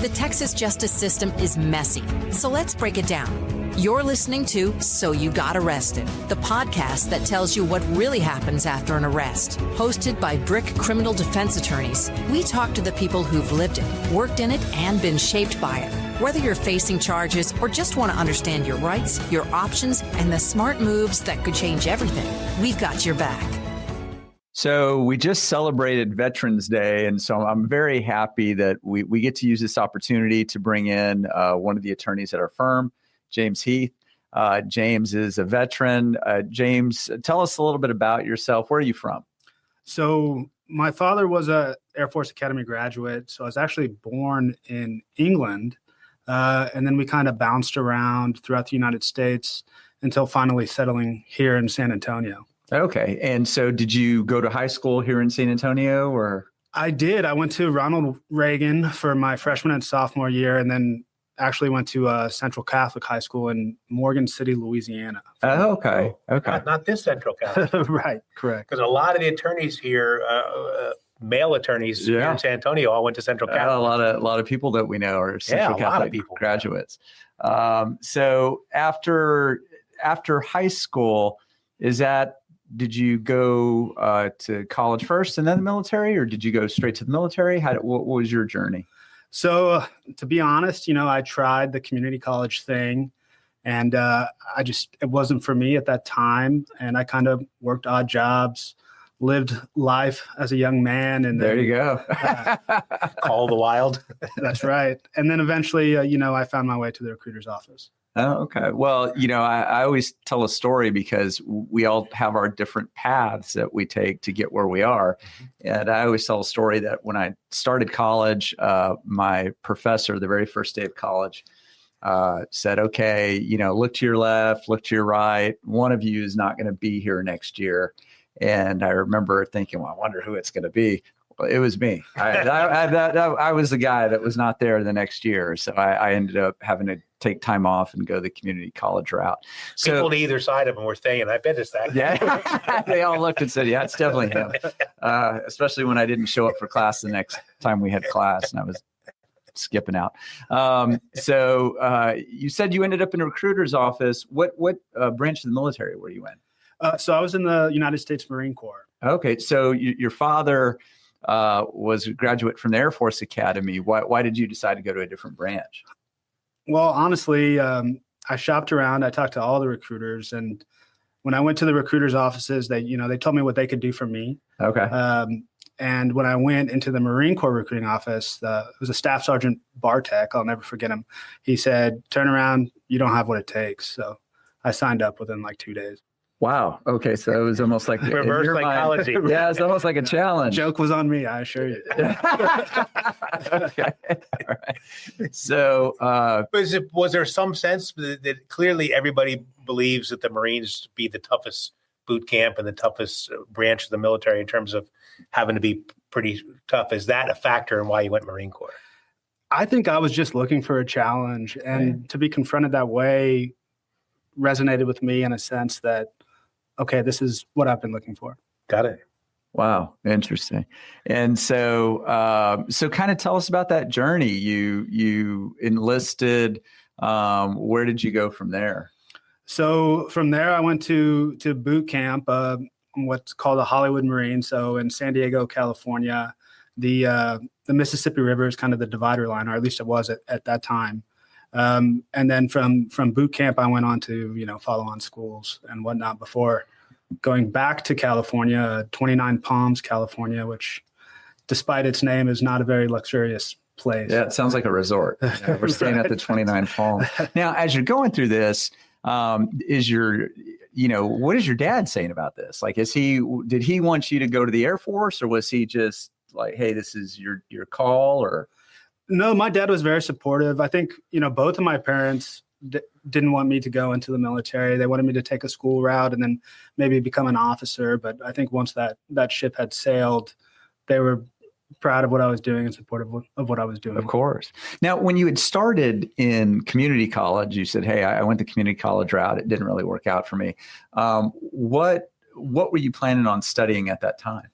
The Texas justice system is messy, so let's break it down. You're listening to So You Got Arrested, the podcast that tells you what really happens after an arrest. Hosted by Brick criminal defense attorneys, we talk to the people who've lived it, worked in it, and been shaped by it. Whether you're facing charges or just want to understand your rights, your options, and the smart moves that could change everything, we've got your back. So we just celebrated Veterans Day, and so I'm very happy that we get to use this opportunity to bring in one of the attorneys at our firm, James Heath. James is a veteran. James, tell us a little bit about yourself. Where are you from? So my father was a Air Force Academy graduate, so I was actually born in England, and then we kind of bounced around throughout the United States until finally settling here in San Antonio. Okay. And so did you go to high school here in San Antonio or? I did. I went to Ronald Reagan for my freshman and sophomore year, and then actually went to Central Catholic High School in Morgan City, Louisiana. Oh, okay. Okay. Not this Central Catholic. Right. Correct. Because a lot of the attorneys here, male attorneys here in San Antonio, all went to Central Catholic. A lot of people that we know are Central Catholic graduates. So after high school, did you go to college first and then the military, or did you go straight to the military? What was your journey? So to be honest, I tried the community college thing, and it wasn't for me at that time. And I kind of worked odd jobs, lived life as a young man. And there you go. Call the wild. That's right. And then eventually, I found my way to the recruiter's office. Oh, okay. Well, I always tell a story because we all have our different paths that we take to get where we are. Mm-hmm. And I always tell a story that when I started college, my professor, the very first day of college, said, okay, look to your left, look to your right. One of you is not going to be here next year. And I remember thinking, well, I wonder who it's going to be. Well, it was me. I was the guy that was not there the next year. So I ended up having to take time off and go the community college route. So people to either side of them were saying, I bet it's that. Yeah, they all looked and said, yeah, it's definitely him. Especially when I didn't show up for class the next time we had class and I was skipping out. So you said you ended up in a recruiter's office. What branch of the military were you in? So I was in the United States Marine Corps. Okay. So your father was a graduate from the Air Force Academy. Why did you decide to go to a different branch? Well, honestly, I shopped around. I talked to all the recruiters, and when I went to the recruiters' offices, they told me what they could do for me. Okay. And when I went into the Marine Corps recruiting office, it was a Staff Sergeant Bartek. I'll never forget him. He said, "Turn around. You don't have what it takes." So I signed up within like 2 days. Wow. Okay. So it was almost like reverse psychology. Yeah, it's almost like a challenge. Joke was on me, I assure you. Okay. All right. So, was there some sense that clearly everybody believes that the Marines be the toughest boot camp and the toughest branch of the military in terms of having to be pretty tough? Is that a factor in why you went Marine Corps? I think I was just looking for a challenge, and to be confronted that way resonated with me in a sense that, okay, this is what I've been looking for. Got it. Wow. Interesting. And so, so kind of tell us about that journey. You enlisted, where did you go from there? So from there, I went to boot camp, what's called the Hollywood Marine. So in San Diego, California, the Mississippi River is kind of the divider line, or at least it was at that time. And then from boot camp, I went on to, follow on schools and whatnot before going back to California, 29 Palms, California, which despite its name is not a very luxurious place. Yeah, it sounds like a resort. We're staying at the 29 Palms. Now, as you're going through this, what is your dad saying about this? Like, did he want you to go to the Air Force, or was he just like, hey, this is your call? Or no, my dad was very supportive. I think, both of my parents didn't want me to go into the military. They wanted me to take a school route and then maybe become an officer. But I think once that ship had sailed, they were proud of what I was doing and supportive of what I was doing. Of course. Now, when you had started in community college, you said, hey, I went the community college route. It didn't really work out for me. What were you planning on studying at that time?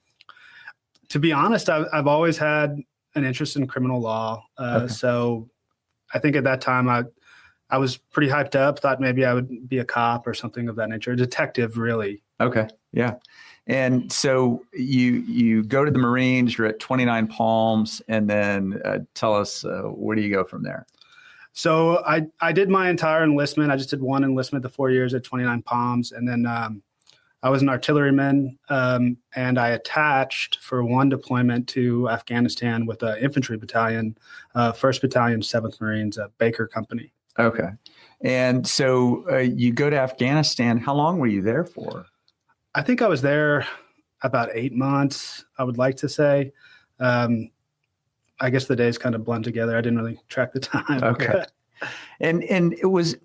To be honest, I've always had an interest in criminal law. So I think at that time I was pretty hyped up, thought maybe I would be a cop or something of that nature, a detective, really. Okay. Yeah. And so you go to the Marines, you're at 29 Palms, and then tell us, where do you go from there? So I did my entire enlistment. I just did one enlistment, the 4 years at 29 Palms. And then I was an artilleryman, and I attached for one deployment to Afghanistan with an infantry battalion, 1st Battalion, 7th Marines, Baker Company. Okay. And so you go to Afghanistan. How long were you there for? I think I was there about 8 months, I would like to say. I guess the days kind of blend together. I didn't really track the time. Okay. And it was,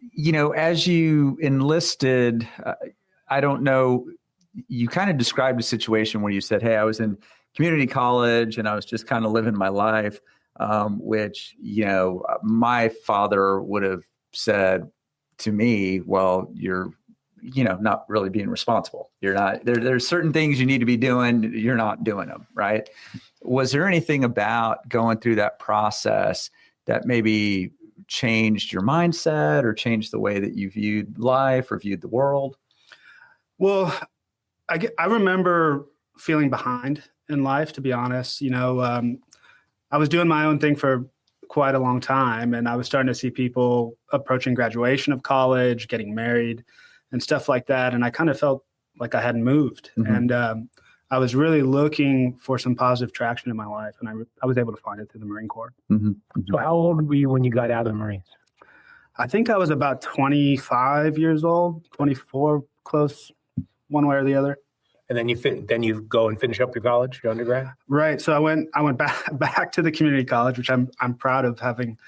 as you enlisted, I don't know, you kind of described a situation where you said, hey, I was in community college and I was just kind of living my life, which, my father would have said to me, well, you're, not really being responsible. You're not, there's certain things you need to be doing. You're not doing them. Right. Was there anything about going through that process that maybe changed your mindset or changed the way that you viewed life or viewed the world? Well, I remember feeling behind in life, to be honest. I was doing my own thing for quite a long time, and I was starting to see people approaching graduation of college, getting married and stuff like that. And I kind of felt like I hadn't moved. Mm-hmm. And I was really looking for some positive traction in my life, and I was able to find it through the Marine Corps. Mm-hmm. Mm-hmm. So how old were you when you got out of the Marines? I think I was about 25 years old, 24, close, one way or the other. And then you go and finish up your college, your undergrad? Right. So I went back to the community college, which I'm proud of having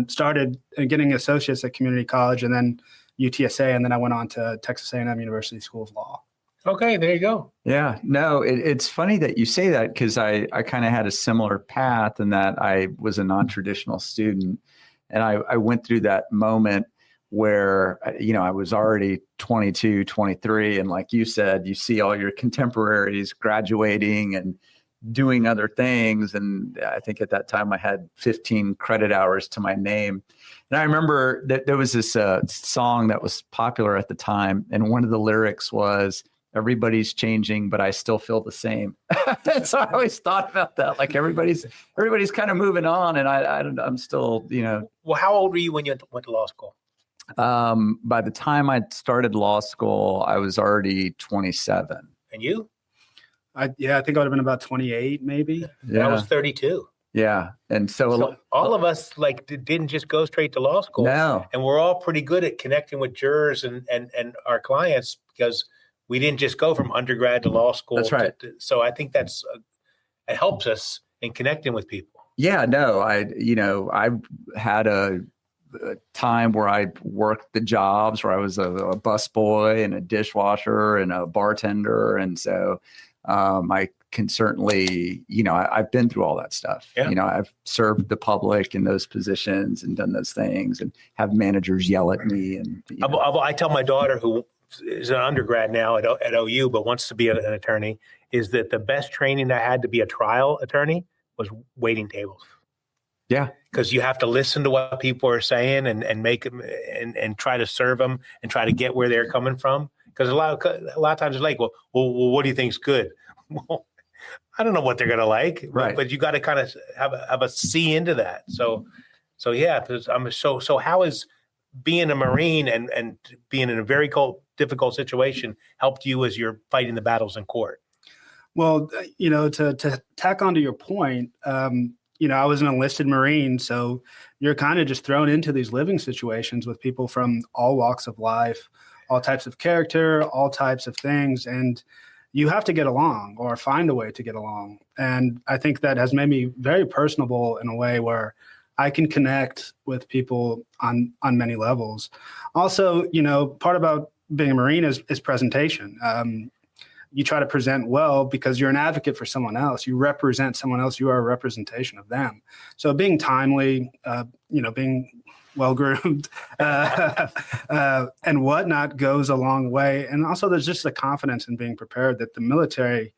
started getting associates at community college, and then UTSA, and then I went on to Texas A&M University School of Law. Okay, there you go. Yeah, no, it's funny that you say that, because I kind of had a similar path in that I was a non-traditional student, and I went through that moment where, I was already 22, 23. And like you said, you see all your contemporaries graduating and doing other things. And I think at that time I had 15 credit hours to my name. And I remember that there was this song that was popular at the time. And one of the lyrics was, everybody's changing, but I still feel the same. So I always thought about that. Like everybody's kind of moving on. And I'm still, Well, how old were you when you went to law school? By the time I started law school, I was already 27. And you? I think I would have been about 28, maybe. Yeah. I was 32. Yeah. And so all of us didn't just go straight to law school. No. And we're all pretty good at connecting with jurors and our clients, because we didn't just go from undergrad to law school. That's right. So I think it helps us in connecting with people. Yeah, no, I had a time where I worked the jobs where I was a busboy and a dishwasher and a bartender. And so I can certainly, I've been through all that stuff. Yeah. I've served the public in those positions and done those things and have managers yell at me. And I tell my daughter, who is an undergrad now at OU, but wants to be an attorney, is that the best training I had to be a trial attorney was waiting tables. Yeah. Because you have to listen to what people are saying and make them and try to serve them and try to get where they're coming from. Because a lot of times it's like, well, what do you think's good? Well, I don't know what they're going to like, right? But you got to kind of have a see into that. So yeah. So how is being a Marine and being in a very difficult situation helped you as you're fighting the battles in court? Well, to tack onto your point, I was an enlisted Marine, so you're kind of just thrown into these living situations with people from all walks of life, all types of character, all types of things, and you have to get along or find a way to get along. And I think that has made me very personable in a way where I can connect with people on many levels. Also, part about being a Marine is presentation. You try to present well because you're an advocate for someone else. You represent someone else. You are a representation of them. So being timely, being well-groomed and whatnot goes a long way. And also there's just the confidence in being prepared that the military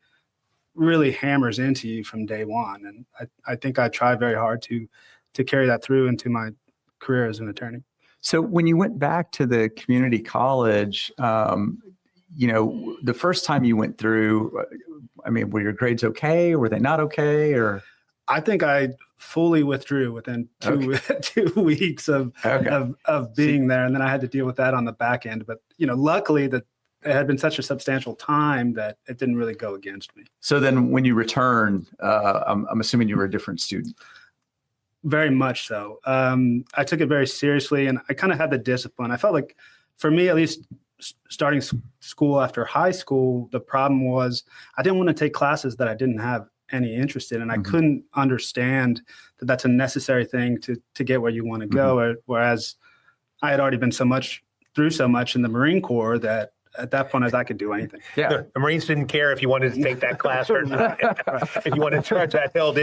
really hammers into you from day one. And I think I tried very hard to carry that through into my career as an attorney. So when you went back to the community college, the first time you went through, I mean, were your grades okay? Were they not okay? Or I think I fully withdrew within 2 weeks of being there, and then I had to deal with that on the back end. But luckily that it had been such a substantial time that it didn't really go against me. So then, when you returned, I'm assuming you were a different student. Very much so. I took it very seriously, and I kind of had the discipline. I felt like, for me at least, starting school after high school, the problem was I didn't want to take classes that I didn't have any interest in, and I couldn't understand that that's a necessary thing to get where you want to go. Whereas I had already been through so much in the Marine Corps that at that point, I could do anything. Yeah, the Marines didn't care if you wanted to take that class or not. If you wanted to charge that hill,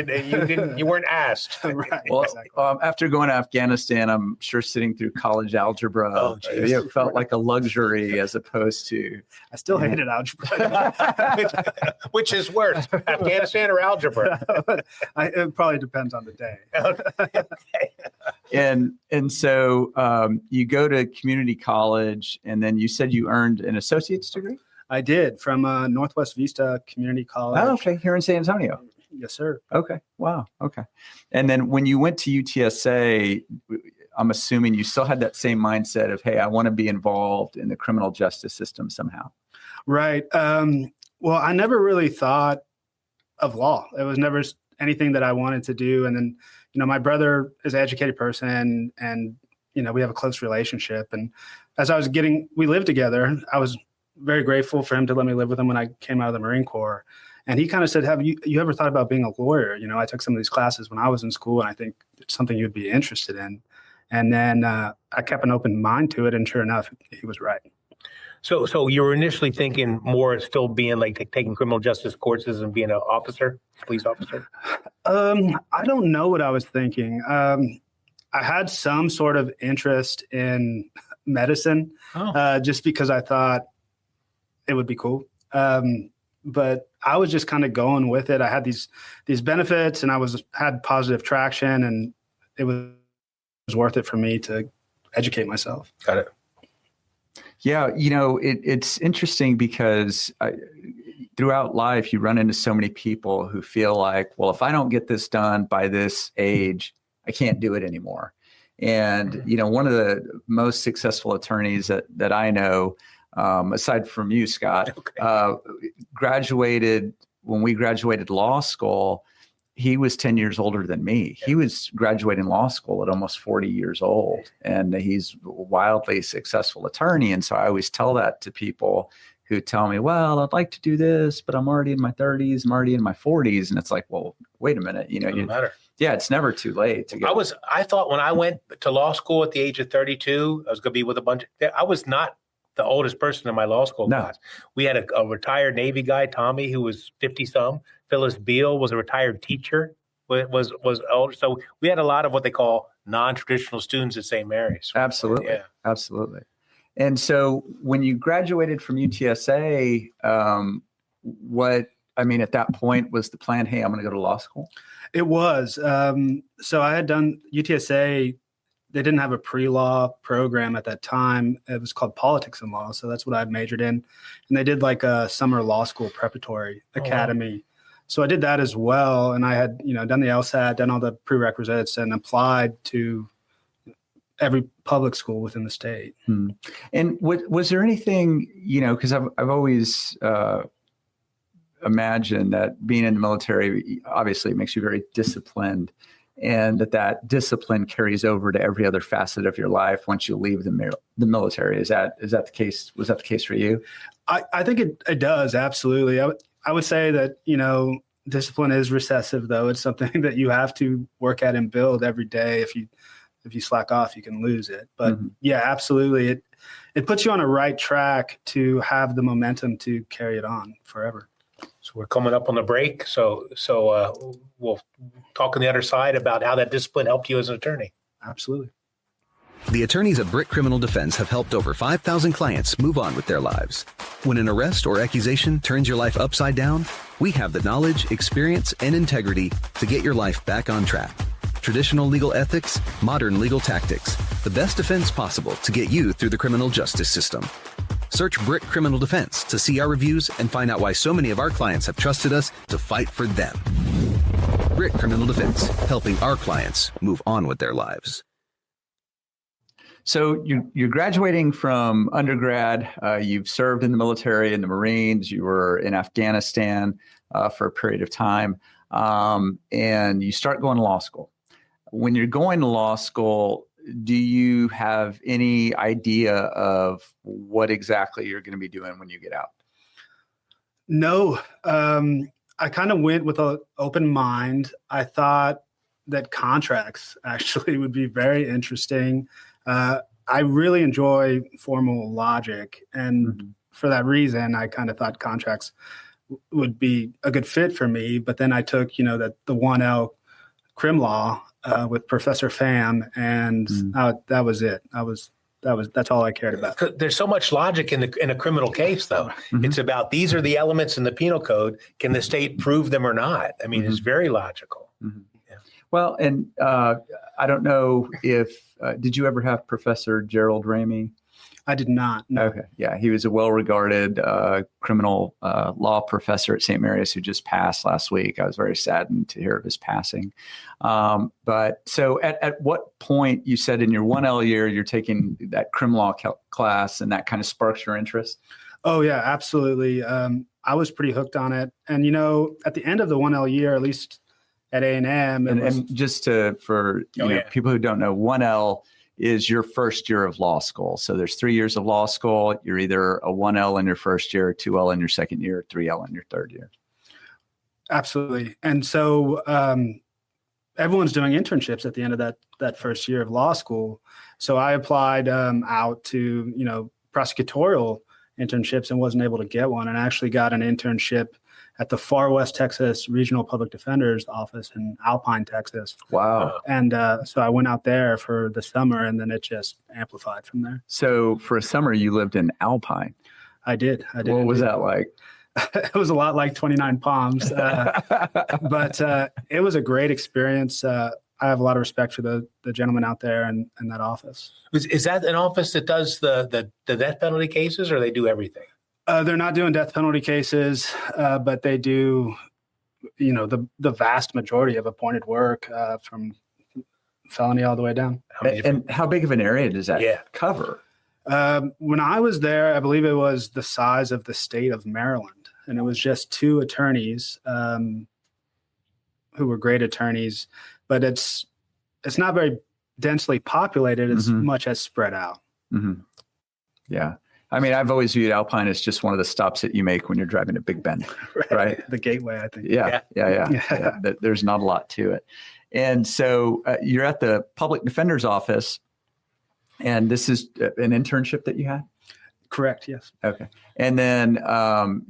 you weren't asked. Right. Well, exactly. After going to Afghanistan, I'm sure sitting through college algebra, it felt like a luxury as opposed to. I still hated algebra. Which is worse, Afghanistan or algebra? It probably depends on the day. Okay. And so you go to community college, and then you said you earned an associate's degree? I did, from Northwest Vista Community College. Oh, okay. Here in San Antonio. Yes, sir. Okay. Wow. Okay. And then when you went to UTSA, I'm assuming you still had that same mindset of, hey, I want to be involved in the criminal justice system somehow. Right. Well, I never really thought of law. It was never anything that I wanted to do. And then, my brother is an educated person, and we have a close relationship. And as we lived together, I was very grateful for him to let me live with him when I came out of the Marine Corps. And he kind of said, have you ever thought about being a lawyer? I took some of these classes when I was in school, and I think it's something you'd be interested in. And then I kept an open mind to it. And sure enough, he was right. So you were initially thinking more still being like taking criminal justice courses and being an officer, police officer? I don't know what I was thinking. I had some sort of interest in medicine, just because I thought it would be cool. But I was just kind of going with it. I had these benefits, and I had positive traction, and it was worth it for me to educate myself. Got it. Yeah, it's interesting because throughout life, you run into so many people who feel like, well, if I don't get this done by this age, I can't do it anymore. And, one of the most successful attorneys that I know, aside from you, Scott, graduated when we graduated law school. He was 10 years older than me. He was graduating law school at almost 40 years old, and he's a wildly successful attorney. And so I always tell that to people who tell me, well, I'd like to do this, but I'm already in my 30s, I'm already in my 40s. And it's like, well, wait a minute. Doesn't matter. Yeah, it's never too late to go. I thought when I went to law school at the age of 32, I was going to be with I was not the oldest person in my law school class. We had a retired Navy guy, Tommy, who was 50-some. Phyllis Beale was a retired teacher, was older. So we had a lot of what they call non-traditional students at St. Mary's. Absolutely. Yeah. Absolutely. And so when you graduated from UTSA, at that point was the plan, hey, I'm going to go to law school? It was. So I had done UTSA. They didn't have a pre-law program at that time. It was called Politics and Law. So that's what I majored in. And they did like a summer law school preparatory academy. So I did that as well. And I had, done the LSAT, done all the prerequisites, and applied to every public school within the state. And was there anything, because I've always imagined that being in the military, obviously it makes you very disciplined, and that discipline carries over to every other facet of your life once you leave the military. Is that the case? Was that the case for you? I think it does. Absolutely. I would say that, discipline is recessive, though. It's something that you have to work at and build every day. If you slack off, you can lose it. But yeah, absolutely. It puts you on a right track to have the momentum to carry it on forever. So we're coming up on the break. So we'll talk on the other side about how that discipline helped you as an attorney. Absolutely. The attorneys at Brick Criminal Defense have helped over 5,000 clients move on with their lives. When an arrest or accusation turns your life upside down, we have the knowledge, experience, and integrity to get your life back on track. Traditional legal ethics, modern legal tactics, the best defense possible to get you through the criminal justice system. Search Brick Criminal Defense to see our reviews and find out why so many of our clients have trusted us to fight for them. Brick Criminal Defense, helping our clients move on with their lives. So you're graduating from undergrad. You've served in the military, in the Marines. You were in Afghanistan for a period of time, and you start going to law school. When you're going to law school, do you have any idea of what exactly you're going to be doing when you get out? No, I kind of went with an open mind. I thought that contracts actually would be very interesting. I really enjoy formal logic, and for that reason, I kind of thought contracts would be a good fit for me. But then I took, the 1L crim law with Professor Pham, and that was it. That's all I cared about. There's so much logic in a criminal case, though. It's about these are the elements in the penal code. Can the state prove them or not? I mean, it's very logical. Yeah. Well, and I don't know if did you ever have Professor Gerald Ramey? I did not. No. Okay. Yeah. He was a well-regarded criminal law professor at St. Mary's who just passed last week. I was very saddened to hear of his passing. But so at what point, you said in your 1L year, you're taking that crim law class and that kind of sparks your interest? Oh, yeah, absolutely. I was pretty hooked on it. And, at the end of the 1L year, at least at A&M. And just for people who don't know, 1L is your first year of law school. So there's 3 years of law school. You're either a 1L in your first year, 2L in your second year, 3L in your third year. Absolutely. And so everyone's doing internships at the end of that first year of law school. So I applied out to, prosecutorial internships and wasn't able to get one, and I actually got an internship at the Far West Texas Regional Public Defender's Office in Alpine, Texas. Wow. And so I went out there for the summer, and then it just amplified from there. So for a summer, you lived in Alpine. I did. What was that like? It was a lot like 29 Palms, but it was a great experience. I have a lot of respect for the gentleman out there and that office. Is that an office that does the death penalty cases, or they do everything? They're not doing death penalty cases, but they do, the vast majority of appointed work from felony all the way down. And how big of an area does that cover? When I was there, I believe it was the size of the state of Maryland, and it was just 2 attorneys who were great attorneys, but it's not very densely populated as much as spread out. Mm-hmm. Yeah. I mean, I've always viewed Alpine as just one of the stops that you make when you're driving to Big Bend, right? The gateway, I think. Yeah. There's not a lot to it. And so you're at the public defender's office, and this is an internship that you had? Correct, yes. Okay. And then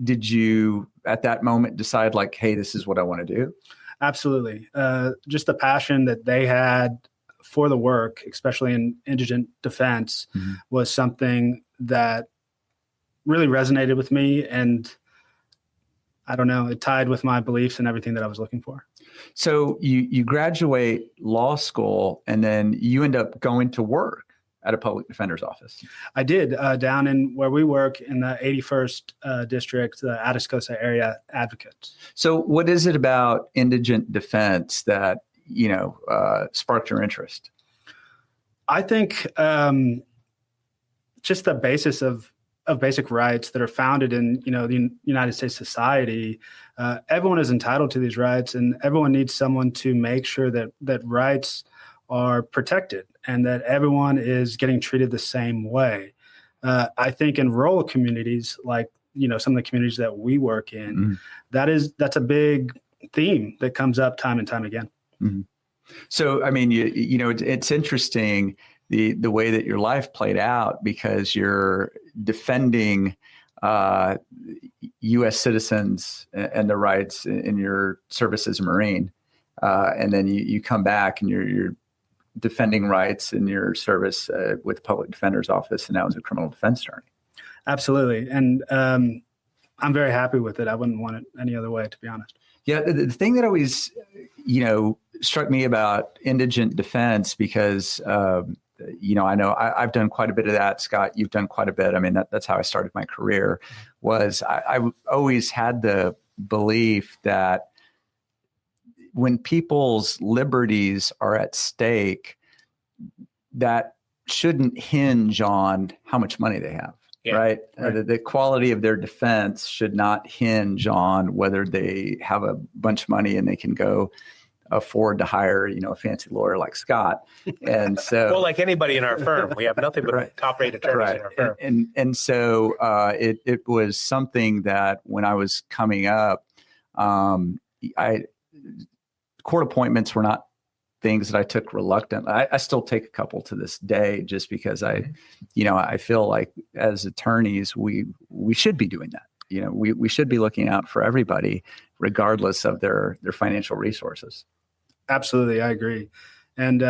did you, at that moment, decide like, hey, this is what I want to do? Absolutely. Just the passion that they had for the work, especially in indigent defense, was something that really resonated with me. And I don't know, it tied with my beliefs and everything that I was looking for. So you graduate law school, and then you end up going to work at a public defender's office. I did, down in where we work in the 81st District, the Atascosa Area Advocates. So what is it about indigent defense that, sparked your interest? I think just the basis of basic rights that are founded in, the United States society. Everyone is entitled to these rights, and everyone needs someone to make sure that rights are protected and that everyone is getting treated the same way. I think in rural communities, like, some of the communities that we work in, that's a big theme that comes up time and time again. Mm-hmm. So, I mean, it's interesting the way that your life played out, because you're defending U.S. citizens and their rights in your service as a Marine, and then you come back and you're defending rights in your service with the public defender's office and now as a criminal defense attorney. Absolutely. And I'm very happy with it. I wouldn't want it any other way, to be honest. Yeah. The thing that always, struck me about indigent defense, because, I know I've done quite a bit of that. Scott, you've done quite a bit. I mean, that's how I started my career. Was I always had the belief that when people's liberties are at stake, that shouldn't hinge on how much money they have. Yeah, right. The quality of their defense should not hinge on whether they have a bunch of money and they can go afford to hire, a fancy lawyer like Scott. And so, well, like anybody in our firm, we have nothing but top-rate attorneys in our firm. And so it was something that when I was coming up, court appointments were not things that I took reluctantly. I still take a couple to this day, just because I feel like as attorneys, we should be doing that. We should be looking out for everybody, regardless of their financial resources. Absolutely. I agree. And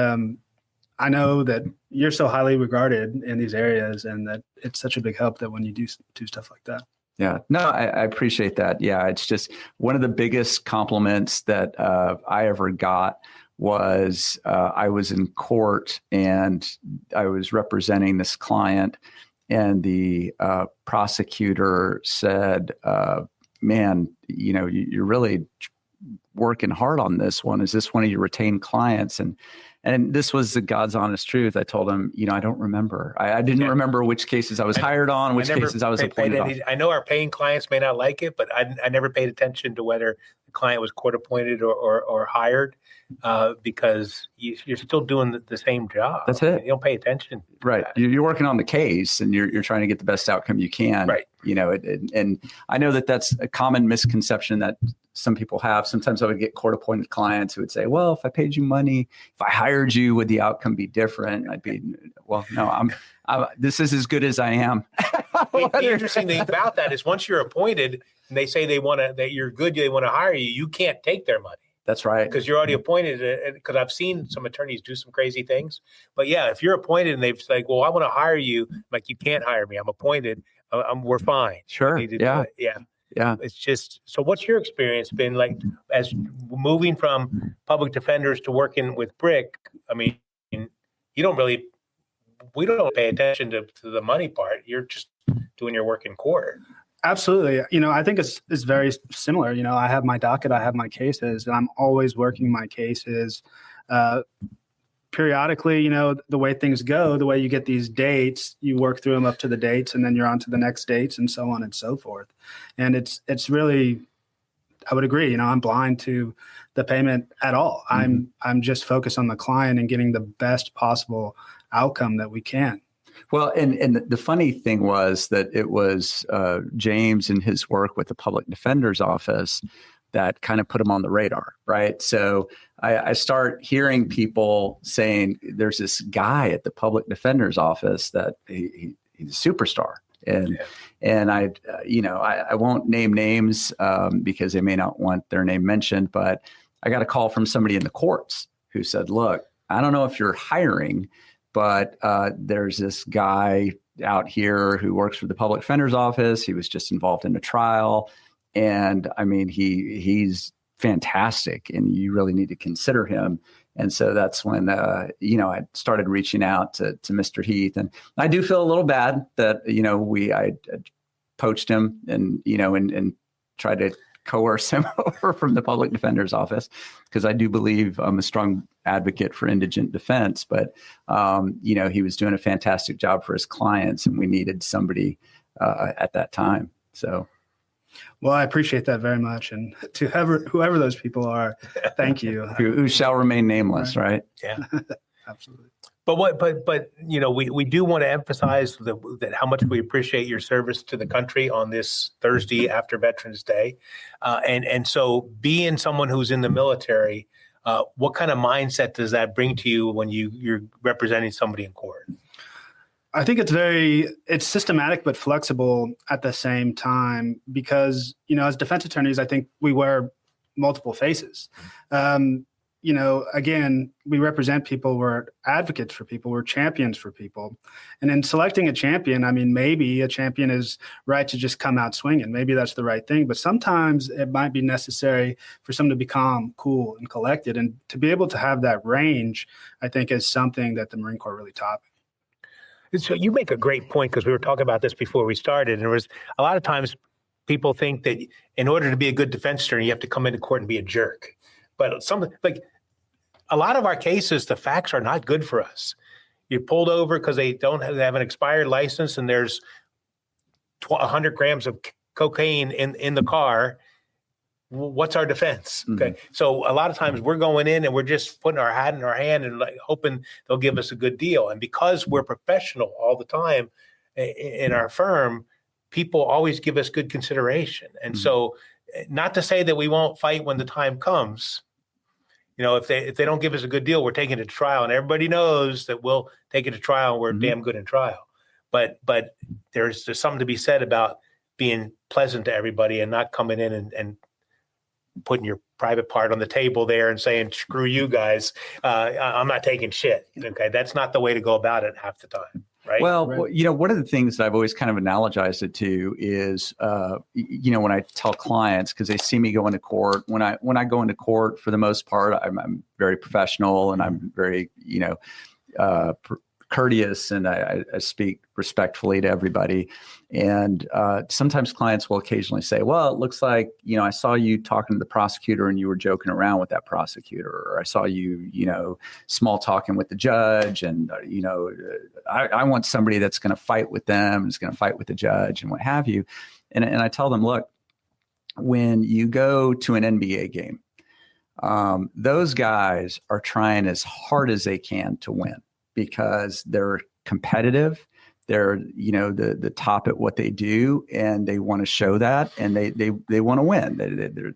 I know that you're so highly regarded in these areas, and that it's such a big help that when you do stuff like that. Yeah, no, I appreciate that. Yeah, it's just one of the biggest compliments that I ever got was I was in court and I was representing this client, and the prosecutor said, man, you're really working hard on this one. Is this one of your retained clients? And this was the God's honest truth. I told him, I don't remember. I didn't remember which cases I was hired on, which cases I was appointed on. I know our paying clients may not like it, but I never paid attention to whether the client was court appointed or hired, because you're still doing the same job. That's it. You don't pay attention. Right. You're working on the case, and you're trying to get the best outcome you can. Right. And I know that that's a common misconception that some people have. Sometimes I would get court appointed clients who would say, well, if I paid you money, if I hired you, would the outcome be different? I'd be, well, no, this is as good as I am. The interesting thing about that is once you're appointed and they say that you're good, they want to hire you, you can't take their money. That's right. Because you're already appointed. Because I've seen some attorneys do some crazy things. But yeah, if you're appointed and they've like, well, I want to hire you, like, you can't hire me. I'm appointed. We're fine. Sure. Yeah. Yeah. It's just, so what's your experience been like as moving from public defenders to working with BRIC? I mean, we don't pay attention to the money part. You're just doing your work in court. Absolutely. I think it's very similar. I have my docket, I have my cases, and I'm always working my cases. Periodically, the way things go, the way you get these dates, you work through them up to the dates, and then you're on to the next dates, and so on and so forth. And it's really, I would agree, I'm blind to the payment at all. Mm-hmm. I'm just focused on the client and getting the best possible outcome that we can. Well, and the funny thing was that it was James and his work with the public defender's office that kind of put him on the radar, right? So I start hearing people saying there's this guy at the public defender's office that he's a superstar. And I won't name names because they may not want their name mentioned, but I got a call from somebody in the courts who said, look, I don't know if you're hiring, but there's this guy out here who works for the public defender's office. He was just involved in a trial. And I mean, he's fantastic, and you really need to consider him. And so that's when, I started reaching out to Mr. Heath. And I do feel a little bad that, I poached him and tried to coerce him over from the public defender's office, because I do believe I'm a strong advocate for indigent defense. But, he was doing a fantastic job for his clients, and we needed somebody at that time. So. Well, I appreciate that very much. And to whoever those people are, thank you. Who shall remain nameless, right? Yeah, absolutely. But we do want to emphasize that how much we appreciate your service to the country on this Thursday after Veterans Day. And so being someone who's in the military, what kind of mindset does that bring to you when you're representing somebody in court? I think it's systematic but flexible at the same time, because, as defense attorneys, I think we wear multiple faces. again, we represent people. We're advocates for people. We're champions for people. And in selecting a champion, I mean, maybe a champion is right to just come out swinging. Maybe that's the right thing. But sometimes it might be necessary for someone to be calm, cool, and collected. And to be able to have that range, I think, is something that the Marine Corps really taught me. So you make a great point, because we were talking about this before we started. And there was a lot of times people think that in order to be a good defense attorney, you have to come into court and be a jerk. But a lot of our cases, the facts are not good for us. You're pulled over because they have an expired license, and there's 100 grams of cocaine in the car. What's our defense? Mm-hmm. Okay, so a lot of times we're going in and we're just putting our hat in our hand and hoping they'll give us a good deal. And because we're professional all the time in our firm, people always give us good consideration. And Mm-hmm. so, not to say that we won't fight when the time comes. If they don't give us a good deal, we're taking it to trial, and everybody knows that we'll take it to trial, and we're Mm-hmm. damn good in trial. But there's something to be said about being pleasant to everybody and not coming in and putting your private part on the table there and saying, screw you guys, I'm not taking shit. Okay, that's not the way to go about it half the time. Right. Well, Right. One of the things that I've always kind of analogized it to is, when I tell clients, because they see me go into court, when I go into court, for the most part, I'm very professional, and I'm very, courteous, and I speak respectfully to everybody. And sometimes clients will occasionally say, well, it looks like, I saw you talking to the prosecutor and you were joking around with that prosecutor, or I saw you, small talking with the judge. And, I want somebody that's going to fight with them, is going to fight with the judge, and what have you. And I tell them, look, when you go to an NBA game, those guys are trying as hard as they can to win, because they're competitive. They're, the top at what they do, and they want to show that, and they want to win.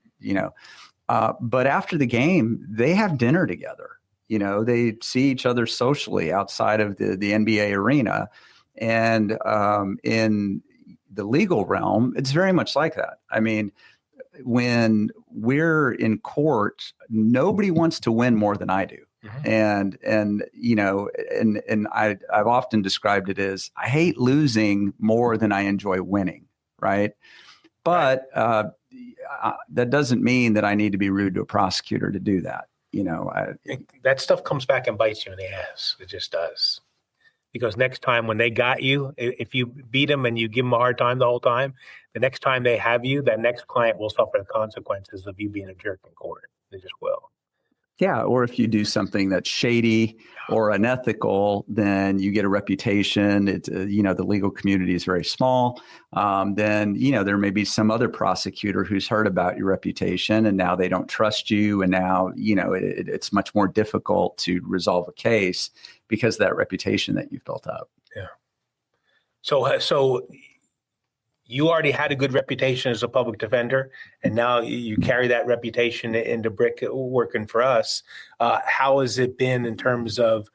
But after the game, they have dinner together. They see each other socially outside of the NBA arena. And in the legal realm, it's very much like that. I mean, when we're in court, nobody wants to win more than I do. Mm-hmm. And I've often described it as, I hate losing more than I enjoy winning. Right. But that doesn't mean that I need to be rude to a prosecutor to do that. That stuff comes back and bites you in the ass. It just does. Because next time when they got you, if you beat them and you give them a hard time the whole time, the next time they have you, that next client will suffer the consequences of you being a jerk in court. They just will. Yeah. Or if you do something that's shady or unethical, then you get a reputation. It's, the legal community is very small. Then, there may be some other prosecutor who's heard about your reputation, and now they don't trust you. And now, it's much more difficult to resolve a case because of that reputation that you've built up. Yeah. So you already had a good reputation as a public defender, and now you carry that reputation into Brick working for us. How has it been in terms of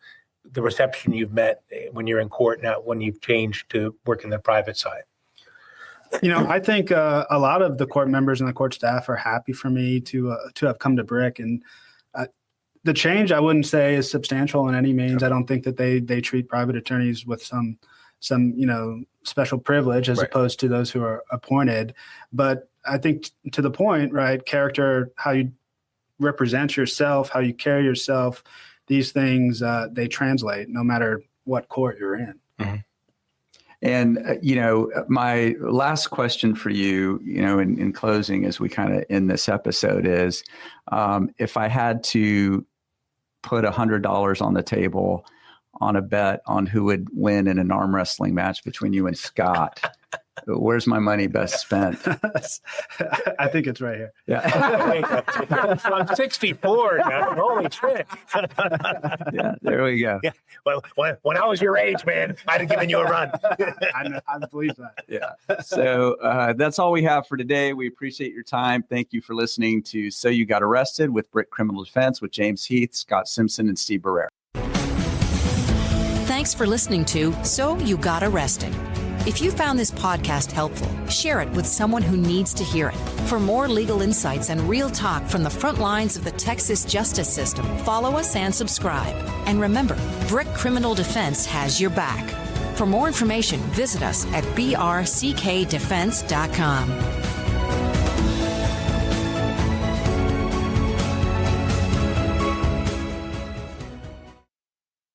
the reception you've met when you're in court now, when you've changed to working the private side? I think a lot of the court members and the court staff are happy for me to have come to Brick. And the change, I wouldn't say, is substantial in any means. I don't think that they treat private attorneys with some special privilege as opposed to those who are appointed. But I think to the point, right, character, how you represent yourself, how you carry yourself, these things, they translate no matter what court you're in. Mm-hmm. And, my last question for you, in closing, as we kind of end this episode, is if I had to put $100 on the table on a bet on who would win in an arm wrestling match between you and Scott, where's my money best spent? I think it's right here. Yeah. I'm 64 now. Holy shit. Yeah, there we go. Yeah. Well, when I was your age, man, I'd have given you a run. I believe that. Yeah. So that's all we have for today. We appreciate your time. Thank you for listening to So You Got Arrested with Brick Criminal Defense with James Heath, Scott Simpson, and Steve Barrera. Thanks for listening to So You Got Arrested. If you found this podcast helpful, share it with someone who needs to hear it. For more legal insights and real talk from the front lines of the Texas justice system, follow us and subscribe. And remember, Brick Criminal Defense has your back. For more information, visit us at brckdefense.com.